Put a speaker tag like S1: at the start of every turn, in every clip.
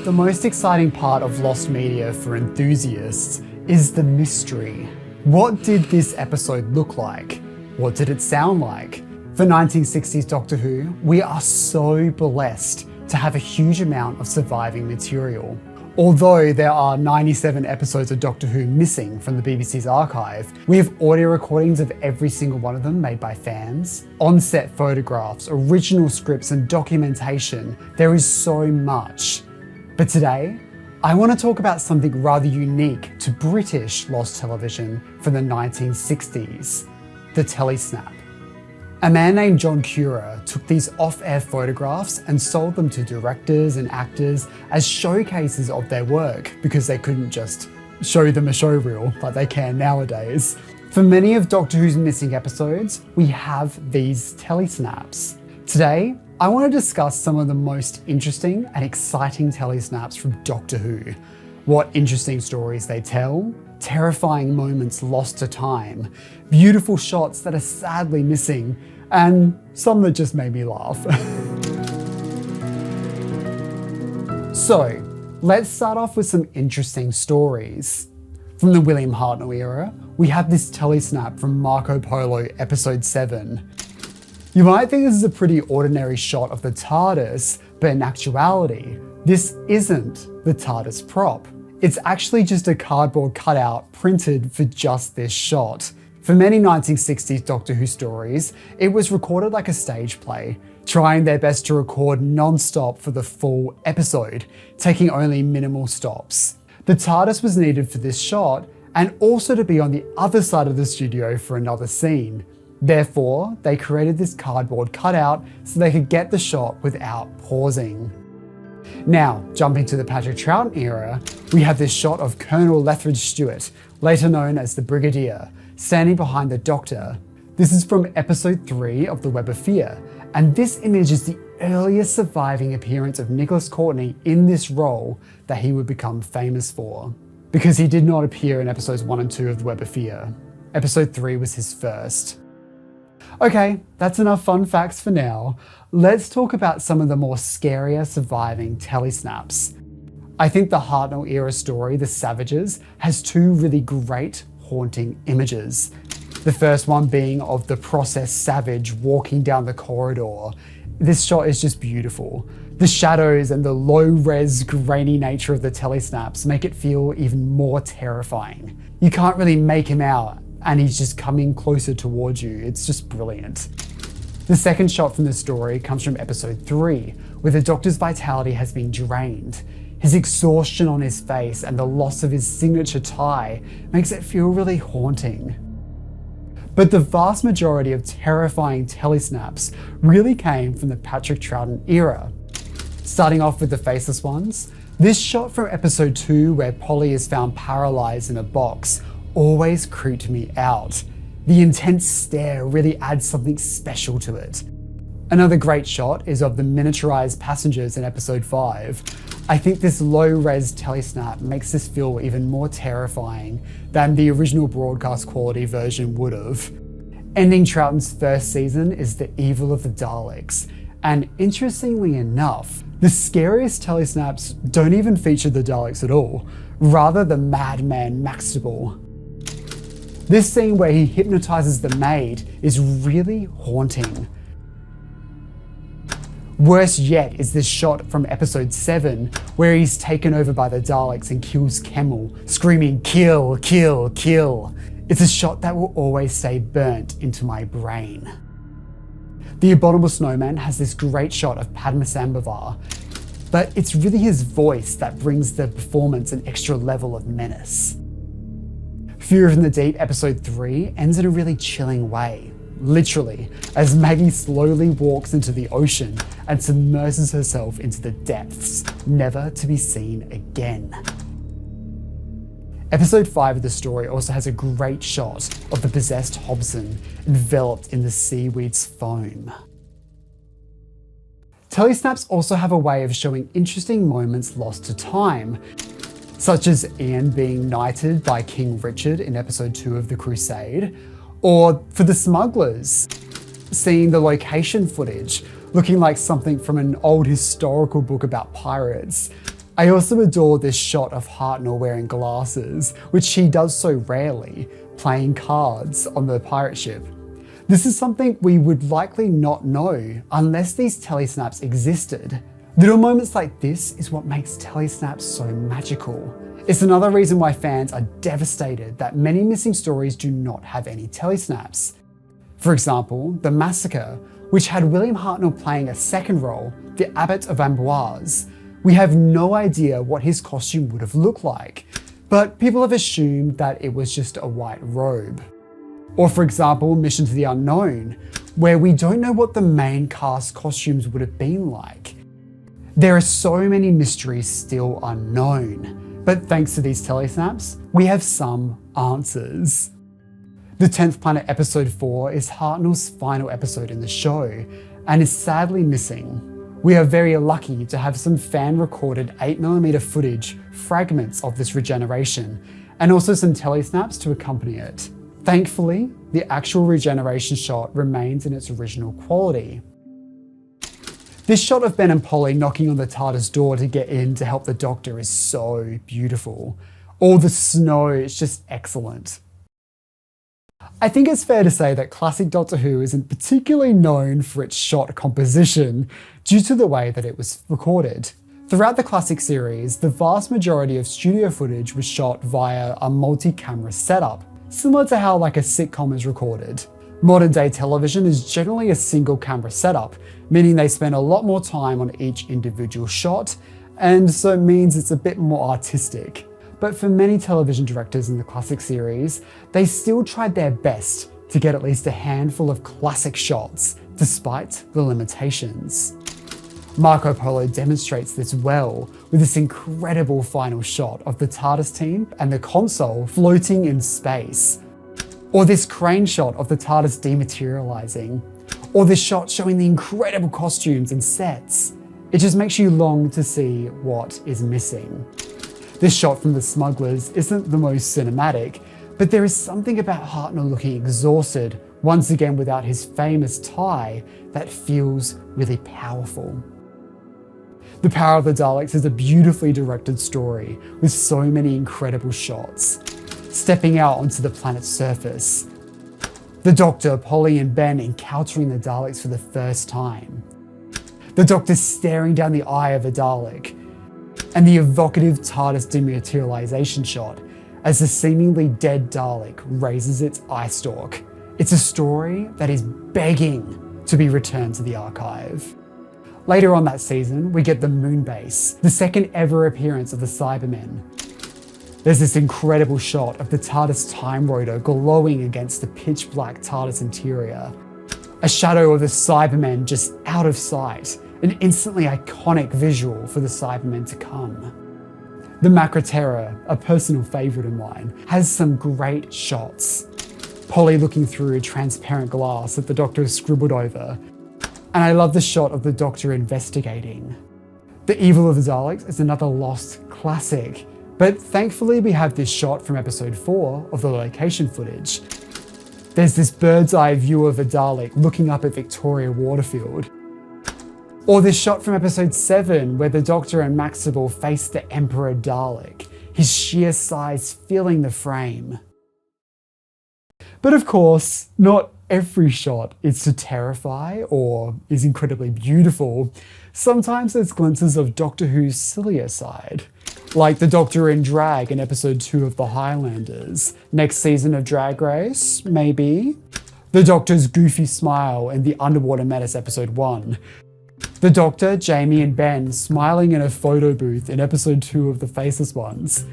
S1: The most exciting part of lost media for enthusiasts is the mystery. What did this episode look like? What did it sound like? For 1960s Doctor Who, we are so blessed to have a huge amount of surviving material. Although there are 97 episodes of Doctor Who missing from the BBC's archive, we have audio recordings of every single one of them made by fans, on-set photographs, original scripts and documentation. There is so much. But today, I want to talk about something rather unique to British lost television from the 1960s, the Telesnap. A man named John Cura took these off-air photographs and sold them to directors and actors as showcases of their work because they couldn't just show them a showreel like they can nowadays. For many of Doctor Who's missing episodes, we have these telesnaps. Today, I want to discuss some of the most interesting and exciting telesnaps from Doctor Who. What interesting stories they tell, terrifying moments lost to time, beautiful shots that are sadly missing, and some that just made me laugh. So, let's start off with some interesting stories. From the William Hartnell era, we have this telesnap from Marco Polo episode 7. You might think this is a pretty ordinary shot of the TARDIS, but in actuality, this isn't the TARDIS prop. It's actually just a cardboard cutout printed for just this shot. For many 1960s Doctor Who stories, it was recorded like a stage play, trying their best to record non-stop for the full episode, taking only minimal stops. The TARDIS was needed for this shot, and also to be on the other side of the studio for another scene. Therefore, they created this cardboard cutout so they could get the shot without pausing. Now, jumping to the Patrick Troughton era, we have this shot of Colonel Lethbridge Stewart, later known as the Brigadier, standing behind the Doctor. This is from episode 3 of The Web of Fear, and this image is the earliest surviving appearance of Nicholas Courtney in this role that he would become famous for, because he did not appear in episodes 1 and 2 of The Web of Fear. Episode 3 was his first. Okay, that's enough fun facts for now. Let's talk about some of the more scarier surviving telesnaps. I think the Hartnell era story, The Savages, has two really great haunting images. The first one being of the processed savage walking down the corridor. This shot is just beautiful. The shadows and the low-res grainy nature of the telesnaps make it feel even more terrifying. You can't really make him out, and he's just coming closer towards you. It's just brilliant. The second shot from the story comes from episode 3, where the Doctor's vitality has been drained. His exhaustion on his face and the loss of his signature tie makes it feel really haunting. But the vast majority of terrifying telesnaps really came from the Patrick Troughton era. Starting off with the faceless ones, this shot from episode 2 where Polly is found paralysed in a box always creeped me out. The intense stare really adds something special to it. Another great shot is of the miniaturized passengers in episode 5. I think this low-res telesnap makes this feel even more terrifying than the original broadcast quality version would have. Ending Troughton's first season is The Evil of the Daleks, and interestingly enough, the scariest telesnaps don't even feature the Daleks at all, rather the madman Maxtable. This scene where he hypnotizes the maid is really haunting. Worse yet is this shot from episode 7, where he's taken over by the Daleks and kills Kemmel, screaming, "Kill, kill, kill." It's a shot that will always stay burnt into my brain. The Abominable Snowman has this great shot of Padmasambhava, but it's really his voice that brings the performance an extra level of menace. Fear from the Deep episode 3 ends in a really chilling way, literally, as Maggie slowly walks into the ocean and submerges herself into the depths, never to be seen again. Episode 5 of the story also has a great shot of the possessed Hobson enveloped in the seaweed's foam. Telesnaps also have a way of showing interesting moments lost to time, such as Ian being knighted by King Richard in episode 2 of The Crusade, or for the smugglers, seeing the location footage, looking like something from an old historical book about pirates. I also adore this shot of Hartnell wearing glasses, which he does so rarely, playing cards on the pirate ship. This is something we would likely not know unless these telesnaps existed. Little moments like this is what makes telesnaps so magical. It's another reason why fans are devastated that many missing stories do not have any telesnaps. For example, The Massacre, which had William Hartnell playing a second role, the Abbot of Amboise. We have no idea what his costume would have looked like, but people have assumed that it was just a white robe. Or for example, Mission to the Unknown, where we don't know what the main cast costumes would have been like. There are so many mysteries still unknown, but thanks to these telesnaps, we have some answers. The 10th Planet episode 4 is Hartnell's final episode in the show, and is sadly missing. We are very lucky to have some fan-recorded 8mm footage, fragments of this regeneration, and also some telesnaps to accompany it. Thankfully, the actual regeneration shot remains in its original quality. This shot of Ben and Polly knocking on the TARDIS door to get in to help the Doctor is so beautiful. All the snow is just excellent. I think it's fair to say that classic Doctor Who isn't particularly known for its shot composition due to the way that it was recorded. Throughout the classic series, the vast majority of studio footage was shot via a multi-camera setup, similar to how like a sitcom is recorded. Modern day television is generally a single camera setup, meaning they spend a lot more time on each individual shot, and so it means it's a bit more artistic. But for many television directors in the classic series, they still tried their best to get at least a handful of classic shots, despite the limitations. Marco Polo demonstrates this well with this incredible final shot of the TARDIS team and the console floating in space. Or this crane shot of the TARDIS dematerializing. Or this shot showing the incredible costumes and sets. It just makes you long to see what is missing. This shot from the smugglers isn't the most cinematic, but there is something about Hartnell looking exhausted, once again without his famous tie, that feels really powerful. The Power of the Daleks is a beautifully directed story with so many incredible shots. Stepping out onto the planet's surface. The Doctor, Polly and Ben encountering the Daleks for the first time. The Doctor staring down the eye of a Dalek. And the evocative TARDIS dematerialization shot as the seemingly dead Dalek raises its eye stalk. It's a story that is begging to be returned to the archive. Later on that season, we get the Moon Base, the second ever appearance of the Cybermen. There's this incredible shot of the TARDIS Time Rotor glowing against the pitch black TARDIS interior. A shadow of the Cybermen just out of sight, an instantly iconic visual for the Cybermen to come. The Macra Terror, a personal favourite of mine, has some great shots. Polly looking through a transparent glass that the Doctor has scribbled over. And I love the shot of the Doctor investigating. The Evil of the Daleks is another lost classic, but thankfully we have this shot from episode 4 of the location footage. There's this bird's eye view of a Dalek looking up at Victoria Waterfield. Or this shot from episode 7 where the Doctor and Maxwell face the Emperor Dalek, his sheer size filling the frame. But of course, not every shot is to terrify or is incredibly beautiful. Sometimes there's glimpses of Doctor Who's sillier side, like the Doctor in drag in episode 2 of The Highlanders. Next season of Drag Race, maybe. The Doctor's goofy smile in The Underwater Menace episode 1. The Doctor, Jamie and Ben smiling in a photo booth in episode 2 of The Faceless Ones.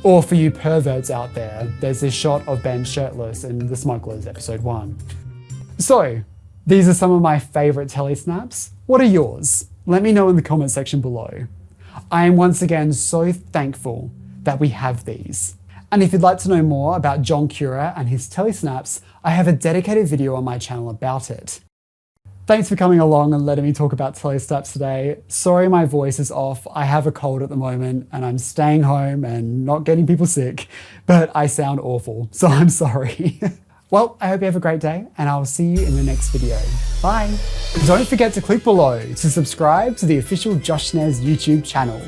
S1: Or for you perverts out there, there's this shot of Ben shirtless in The Smugglers episode 1. So, these are some of my favourite telesnaps. What are yours? Let me know in the comment section below. I am once again so thankful that we have these. And if you'd like to know more about John Cura and his telesnaps, I have a dedicated video on my channel about it. Thanks for coming along and letting me talk about telesnaps today. Sorry my voice is off. I have a cold at the moment and I'm staying home and not getting people sick, but I sound awful, so I'm sorry. Well, I hope you have a great day, and I'll see you in the next video. Bye! Don't forget to click below to subscribe to the official Josh Snares YouTube channel.